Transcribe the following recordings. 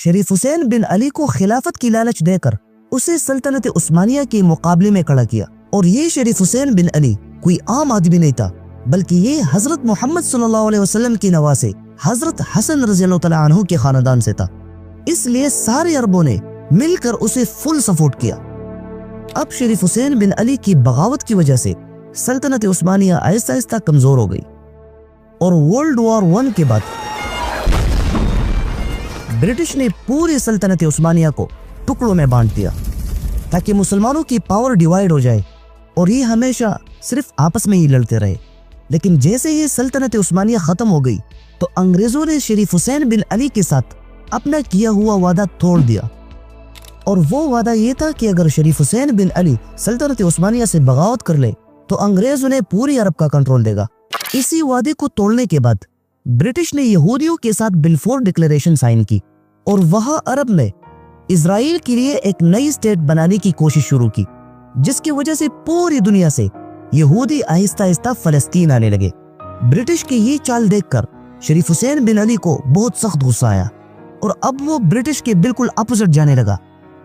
शरीफ हुसैन बिन अली को खिलाफत की लालच देकर उसे सल्तनत उस्मानिया के मुकाबले में खड़ा किया। और ये शरीफ हुसैन बिन अली कोई आम आदमी नहीं था, बल्कि ये हजरत मोहम्मद सल्लल्लाहु अलैहि वसल्लम की नवासे हजरत हसन रज़ियल्लाहु तआला अन्हु के खानदान से था। इसलिए सारे अरबों ने मिलकर उसे फुल सपोर्ट किया। अब शरीफ हुसैन बिन अली की बगावत की वजह से सल्तनत उस्मानिया आहिस्ता आहिस्ता कमजोर हो गई और वर्ल्ड वॉर 1 के बाद ब्रिटिश ने पूरी सल्तनत उस्मानिया को टुकड़ों में बांट दिया ताकि मुसलमानों की पावर डिवाइड हो जाए और ये हमेशा सिर्फ आपस में ही लड़ते रहे। लेकिन जैसे ही सल्तनत उस्मानिया खत्म हो गई तो अंग्रेजों ने शरीफ हुसैन बिन अली के साथ अपना किया हुआ वादा तोड़ दिया। और वो वादा ये था कि अगर शरीफ हुसैन बिन अली सल्तनत उस्मानिया से बगावत कर ले तो अंग्रेज उन्हें पूरी अरब का कंट्रोल देगा। इसी वादे को तोड़ने के बाद ब्रिटिश ने यहूदियों के साथ बिल्फोर डिक्लेरेशन साइन की और वहां अरब में इजराइल के लिए एक नई स्टेट बनाने की कोशिश शुरू की, जिसकी वजह से पूरी दुनिया से यहूदी आहिस्ता आहिस्ता फलस्तीन आने लगे। ब्रिटिश की ये चाल देखकर शरीफ हुसैन बिन अली को बहुत सख्त गुस्सा आया और अब वो ब्रिटिश के बिल्कुल अपोजिट जाने लगा।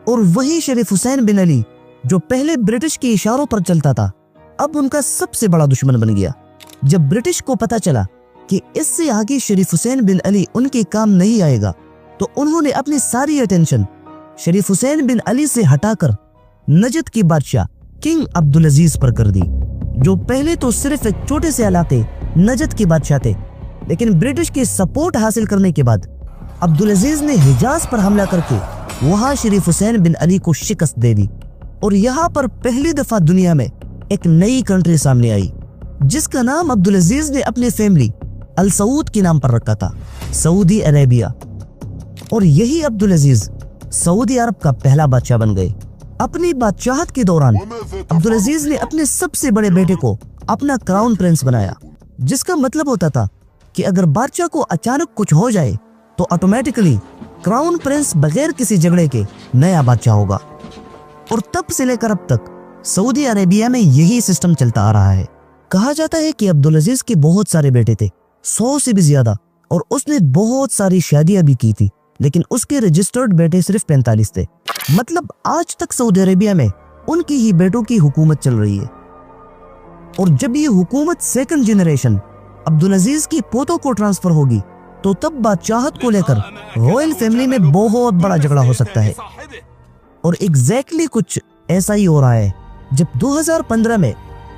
और वही शरीफ हुसैन बिन अली जो पहले ब्रिटिश के इशारों पर चलता था, अब उनका सबसे बड़ा दुश्मन बन गया। जब ब्रिटिश को पता चला कि इससे आगे शरीफ हुसैन बिन अली उनके काम नहीं आएगा, तो उन्होंने अपनी सारी अटेंशन शरीफ हुसैन बिन अली से हटाकर नजद के बादशाह किंग अब्दुल अजीज पर कर दी, जो पहले तो सिर्फ एक छोटे से इलाके नजद के बादशाह थे। लेकिन ब्रिटिश की सपोर्ट हासिल करने के बाद अब्दुल अजीज ने हिजाज पर हमला करके वहां शरीफ हुसैन बिन अली को शिकस्त दे दी। और यहाँ पर पहली दफा दुनिया में एक नई कंट्री सामने आई जिसका नाम अब्दुल अजीज ने अपने फैमिली अल सऊद के नाम पर रखा था, सऊदी अरेबिया। और यही अब्दुल अजीज सऊदी अरब का पहला बादशाह बन गए। अपनी बादशाहत के दौरान अब्दुल अजीज ने अपने सबसे बड़े बेटे को अपना क्राउन प्रिंस बनाया, जिसका मतलब होता था कि अगर बादशाह को अचानक कुछ हो जाए तो ऑटोमेटिकली क्राउन प्रिंस बगैर किसी झगड़े के नया बादशाह होगा। और तब से लेकर अब तक सऊदी अरेबिया में यही सिस्टम चलता आ रहा है। कहा जाता है कि अब्दुल अजीज के बहुत सारे बेटे थे, 100 से भी ज्यादा, और उसने बहुत सारी शादियां भी की थी, लेकिन उसके रजिस्टर्ड बेटे सिर्फ 45 थे। मतलब आज तक सऊदी अरेबिया में उनकी ही बेटों की हुकूमत चल रही है। और जब ये हुकूमत सेकंड जनरेशन अब्दुल अजीज की पोतों को ट्रांसफर होगी तो तब बादशाहत को लेकर रॉयल फैमिली में बहुत बड़ा झगड़ा हो सकता है। और एग्जैक्टली कुछ ऐसा ही हो रहा है। जब 2015 में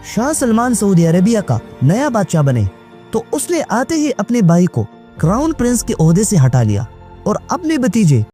शाह सलमान सऊदी अरेबिया का नया बादशाह बने तो उसने आते ही अपने भाई को क्राउन प्रिंस के ओहदे से हटा लिया और अपने भतीजे